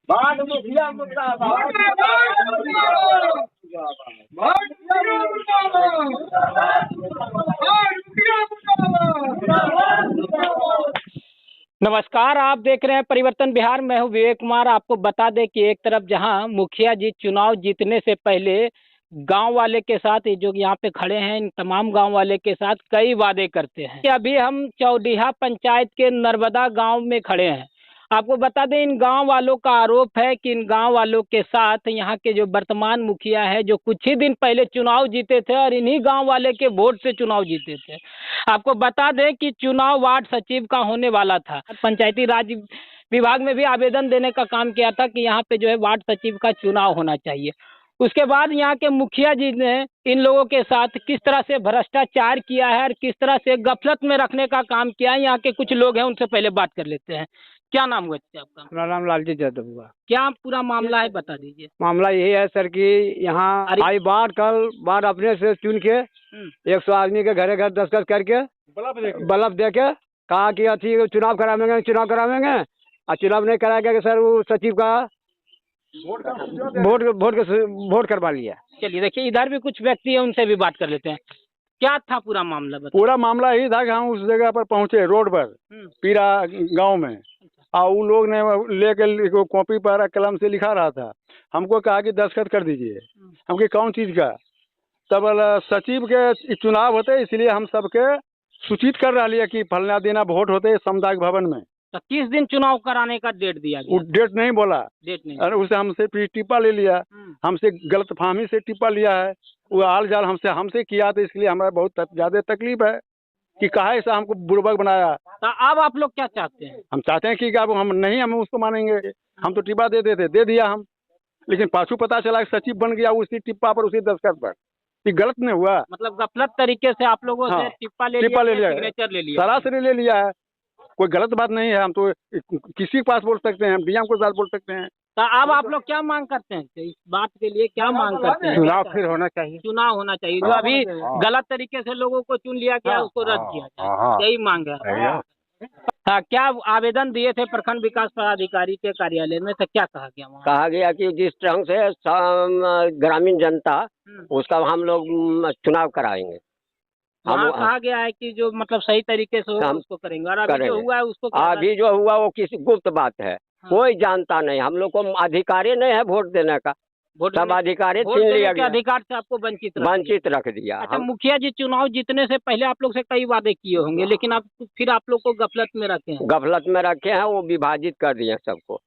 Ward मुखिया मुर्दाबाद। नमस्कार, आप देख रहे हैं परिवर्तन बिहार। मैं हूं विवेक कुमार। आपको बता दें कि एक तरफ जहां मुखिया जी चुनाव जीतने से पहले गांव वाले के साथ, ये जो यहाँ पे खड़े हैं, इन तमाम गांव वाले के साथ कई वादे करते हैं। अभी हम चौडीहा पंचायत के नर्मदा गांव में खड़े हैं। आपको बता दें, इन गांव वालों का आरोप है कि इन गांव वालों के साथ यहाँ के जो वर्तमान मुखिया है, जो कुछ ही दिन पहले चुनाव जीते थे और इन्हीं गांव वाले के वोट से चुनाव जीते थे। आपको बता दें कि चुनाव वार्ड सचिव का होने वाला था। पंचायती राज विभाग में भी आवेदन देने का काम किया था कि यहाँ पे जो है वार्ड सचिव का चुनाव होना चाहिए। उसके बाद यहाँ के मुखिया जी ने इन लोगों के साथ किस तरह से भ्रष्टाचार किया है और किस तरह से गफलत में रखने का काम किया है, यहाँ के कुछ लोग हैं, उनसे पहले बात कर लेते हैं। क्या नाम हुआ आपका? मेरा नाम लालजी यादव हुआ। क्या पूरा मामला है, बता दीजिए। मामला यही है सर कि यहाँ आई बाढ़, कल बाढ़ अपने से चुन के 100 आदमी के घरे घर दस्तखत करके बल्ब दे के कहा कि अथी चुनाव करावेंगे और चुनाव नहीं कराया कि सर वो सचिव का वोट करवा लिया। चलिए देखिए, इधर भी कुछ व्यक्ति है, उनसे भी बात कर लेते हैं। क्या था पूरा मामला? पूरा मामला यही था कि हम उस जगह पर पहुंचे, रोड पर पीरा गांव में, और उन लोग ने लेकर कॉपी पर कलम से लिखा रहा था। हमको कहा कि दस्तखत कर दीजिए। हम कि कौन चीज का? तब सचिव के चुनाव होते, इसलिए हम सबके सूचित कर रहा लिया कि फलना देना वोट होते सामुदायिक भवन में। तो किस दिन चुनाव कराने का डेट दिया गया? डेट नहीं बोला। डेट नहीं। अरे उसे हमसे फिर टिप्पा ले लिया, हमसे गलतफहमी से टिप्पा लिया है। वो आल जाल हमसे किया, तो इसलिए हमारा बहुत ज्यादा तकलीफ है कि कहा ऐसा हमको बुर्बक बनाया। तो अब आप लोग क्या चाहते हैं? हम चाहते हैं कि अब हम उसको मानेंगे। हम तो टिप्पा दे देते, दे दिया हम, लेकिन पाछू पता चला कि सचिव बन गया उसी टिप्पा पर, उसी दस्तखत पर। ये गलत नहीं हुआ? मतलब गलत तरीके से आप लोगों से टिप्पा ले लिया, सिग्नेचर ले लिया, सरासरी ले लिया है। कोई गलत बात नहीं है। हम तो किसी के पास बोल सकते हैं, हम डीएम के साथ बोल सकते हैं। तो अब आप लोग क्या मांग करते हैं? इस बात के लिए क्या मांग करते हैं? चुनाव फिर होना चाहिए। चुनाव होना चाहिए। जो अभी गलत तरीके से लोगों को चुन लिया गया, उसको रद्द किया जाए, यही मांग है। हाँ, क्या आवेदन दिए थे प्रखंड विकास पदाधिकारी के कार्यालय में? तो क्या कहा गया वहाँ? कहा गया कि जिस ढंग से ग्रामीण जनता, उसका हम लोग चुनाव कराएंगे। वहाँ कहा गया है कि जो मतलब सही तरीके से हो उसको करेंगे, और अभी जो हुआ है उसको अभी जो हुआ वो किसी गुप्त बात है। कोई जानता नहीं। हम लोग को अधिकारी नहीं है वोट देने का। सब अधिकारी छीन लिया गया, अधिकार से आपको वंचित रख दिया। अच्छा, मुखिया जी चुनाव जीतने से पहले आप लोग से कई वादे किए होंगे, लेकिन आप फिर आप लोग को गफलत में रखे हैं। गफलत में रखे हैं, वो विभाजित कर दिए सबको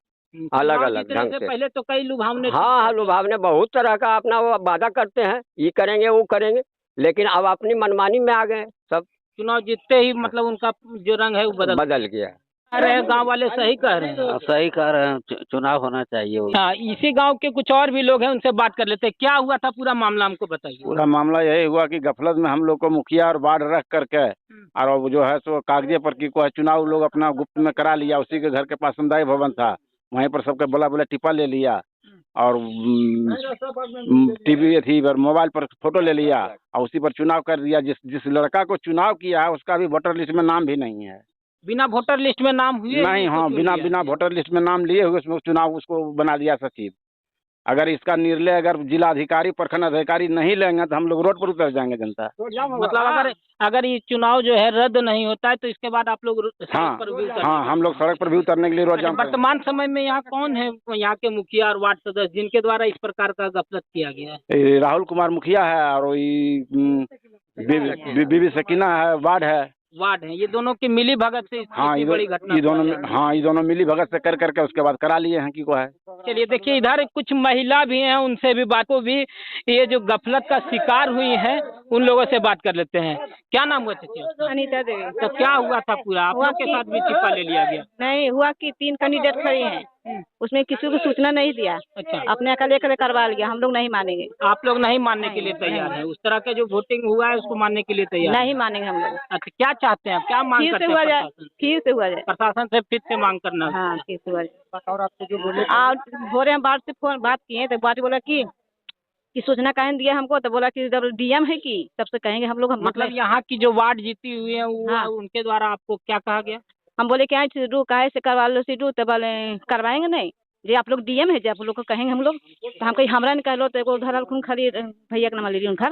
अलग अलग ढंग से। पहले तो कई लुभावने, हाँ, लुभावने बहुत तरह का अपना वादा करते हैं, ये करेंगे वो करेंगे, लेकिन अब अपनी मनमानी में आ गए सब। चुनाव जीतते ही मतलब उनका जो रंग है वो बदल गया। अरे गांव वाले सही कह रहे हैं। सही कह रहे हैं, चुनाव होना चाहिए। हाँ, इसी गांव के कुछ और भी लोग हैं, उनसे बात कर लेते हैं। क्या हुआ था पूरा मामला, हमको बताइए। पूरा मामला यही हुआ कि गफलत में हम लोग को मुखिया और वार्ड रख करके, और वो जो है सो कागजे पर की को चुनाव लोग अपना गुप्त में करा लिया। उसी के घर के पास सामुदायिक भवन था, वहीं पर सबके बोला टिप्पा ले लिया, और टीवी थी पर मोबाइल पर फोटो ले लिया, और उसी पर चुनाव कर दिया। जिस लड़का को चुनाव किया है उसका भी वोटर लिस्ट में नाम भी नहीं है। बिना वोटर लिस्ट में नाम हुए नहीं, हाँ, बिना वोटर लिस्ट में नाम लिए हुए उसमें चुनाव उसको बना दिया सचिव। अगर इसका निर्णय अगर जिला अधिकारी, प्रखंड अधिकारी नहीं लेंगे तो हम लोग रोड पर उतर जाएंगे जनता। मतलब अगर ये चुनाव जो है रद्द नहीं होता है तो इसके बाद आप लोग हाँ, हम लोग सड़क पर भी उतरने के लिए रोड जाएंगे। वर्तमान समय में यहाँ कौन है, यहाँ के मुखिया और वार्ड सदस्य जिनके द्वारा इस प्रकार का गफलत किया गया है? राहुल कुमार मुखिया है, और बीबी सकीना है, वार्ड है। ये दोनों की मिली भगत से बड़ी घटना। ये दोनों मिली भगत से कर करके उसके बाद करा लिए हैं कि को है। चलिए देखिए, इधर कुछ महिला भी हैं, उनसे भी बात को भी, ये जो गफलत का शिकार हुई हैं उन लोगों से बात कर लेते हैं। क्या नाम हुआ चाची? अनीता देवी। तो क्या हुआ था पूरा? आप लोग के साथ भी टिप्पा ले लिया गया? नहीं हुआ कि 3 कैंडिडेट खड़े हैं, उसमें किसी को सूचना नहीं दिया। अच्छा, अपने अकेले करवा लिया। हम लोग नहीं मानेंगे। आप लोग नहीं मानने के लिए तैयार है? उस तरह का जो वोटिंग हुआ है उसको मानने के लिए तैयार नहीं मानेंगे हम लोग। अच्छा, क्या चाहते हैं आप? क्या मांग करते हैं? फिर से हुआ जाए, प्रशासन से फिर से मांग करना। हाँ, फिर से हुआ जाए। और आपसे जो बोले भोरे हम बात से फोन बात किए तो बात बोला कि सूचना कहीं दिया हमको, तो बोला कि जब डीएम है कि तब से कहेंगे हम लोग। मतलब यहाँ की जो वार्ड जीती हुई है उनके द्वारा आपको क्या कहा गया? हम बोले क्या सीडू काहे से करवा लो सीडू, तो बोले करवाएंगे नहीं। जे आप लोग डीएम है, जे आप लोग को कहेंगे हम लोग, तो हम कहीं हमरा नहीं कहलो, तो एगो उधर खून खाली भैया के नाम ले ली उनका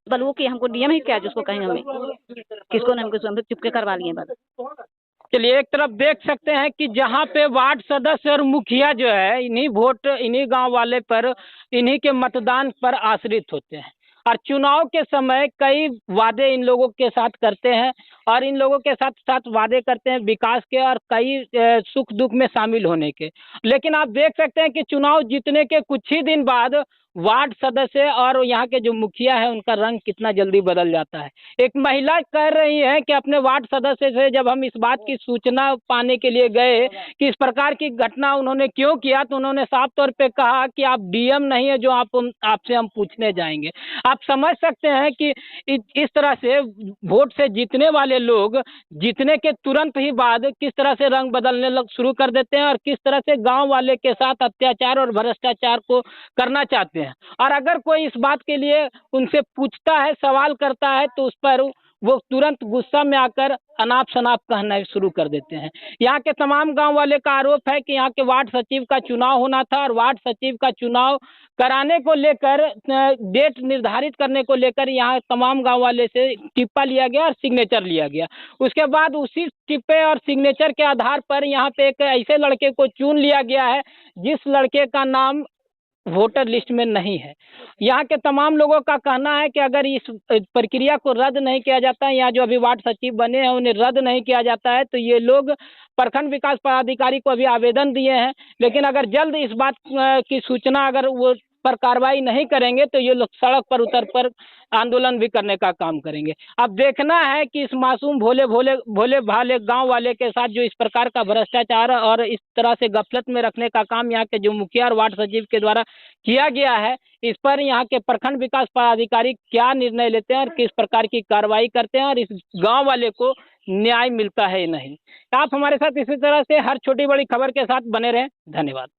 बल वो कि हमको डीएम है क्या जिसको कहेंगे हमें, किसको नहीं, हमको हम चुपके करवा लिए बस। चलिए, एक तरफ देख सकते हैं कि जहाँ पे वार्ड सदस्य और मुखिया जो है इन्हीं वोट इन्हीं गांव वाले पर, इन्हीं के मतदान पर आश्रित होते हैं, और चुनाव के समय कई वादे इन लोगों के साथ करते हैं, और इन लोगों के साथ साथ वादे करते हैं विकास के और कई सुख दुख में शामिल होने के। लेकिन आप देख सकते हैं कि चुनाव जीतने के कुछ ही दिन बाद वार्ड सदस्य और यहाँ के जो मुखिया है उनका रंग कितना जल्दी बदल जाता है। एक महिला कह रही है कि अपने वार्ड सदस्य से जब हम इस बात की सूचना पाने के लिए गए कि इस प्रकार की घटना उन्होंने क्यों किया, तो उन्होंने साफ तौर पे कहा कि आप डीएम नहीं है जो आपसे हम पूछने जाएंगे। आप समझ सकते हैं कि इस तरह से वोट से जीतने वाले लोग जीतने के तुरंत ही बाद किस तरह से रंग बदलने शुरू कर देते हैं और किस तरह से गांव वाले के साथ अत्याचार और भ्रष्टाचार को करना चाहते हैं। और अगर कोई इस बात के लिए उनसे पूछता है, सवाल करता है, तो उस पर वो तुरंत गुस्सा में आकर अनाप शनाप कहना शुरू कर देते हैं। यहाँ के तमाम गांव वाले का आरोप है कि यहाँ के वार्ड सचिव का चुनाव होना था और वार्ड सचिव का चुनाव कराने को लेकर, डेट निर्धारित करने को लेकर यहाँ तमाम गांव वाले से टिप्पा लिया गया और सिग्नेचर लिया गया। उसके बाद उसी टिप्पे और सिग्नेचर के आधार पर यहाँ पे एक ऐसे लड़के को चुन लिया गया है जिस लड़के का नाम वोटर लिस्ट में नहीं है। यहाँ के तमाम लोगों का कहना है कि अगर इस प्रक्रिया को रद्द नहीं किया जाता है, यहाँ जो अभी वार्ड सचिव बने हैं उन्हें रद्द नहीं किया जाता है, तो ये लोग प्रखंड विकास पदाधिकारी को अभी आवेदन दिए हैं, लेकिन अगर जल्द इस बात की सूचना अगर वो पर कार्रवाई नहीं करेंगे तो ये लोग सड़क पर उतर कर आंदोलन भी करने का काम करेंगे। अब देखना है कि इस मासूम भोले भाले गांव वाले के साथ जो इस प्रकार का भ्रष्टाचार और इस तरह से गफलत में रखने का काम यहाँ के जो मुखिया और वार्ड सचिव के द्वारा किया गया है, इस पर यहाँ के प्रखंड विकास पदाधिकारी क्या निर्णय लेते हैं और किस प्रकार की कार्रवाई करते हैं और इस गाँव वाले को न्याय मिलता है नहीं। आप हमारे साथ इसी तरह से हर छोटी बड़ी खबर के साथ बने रहें। धन्यवाद।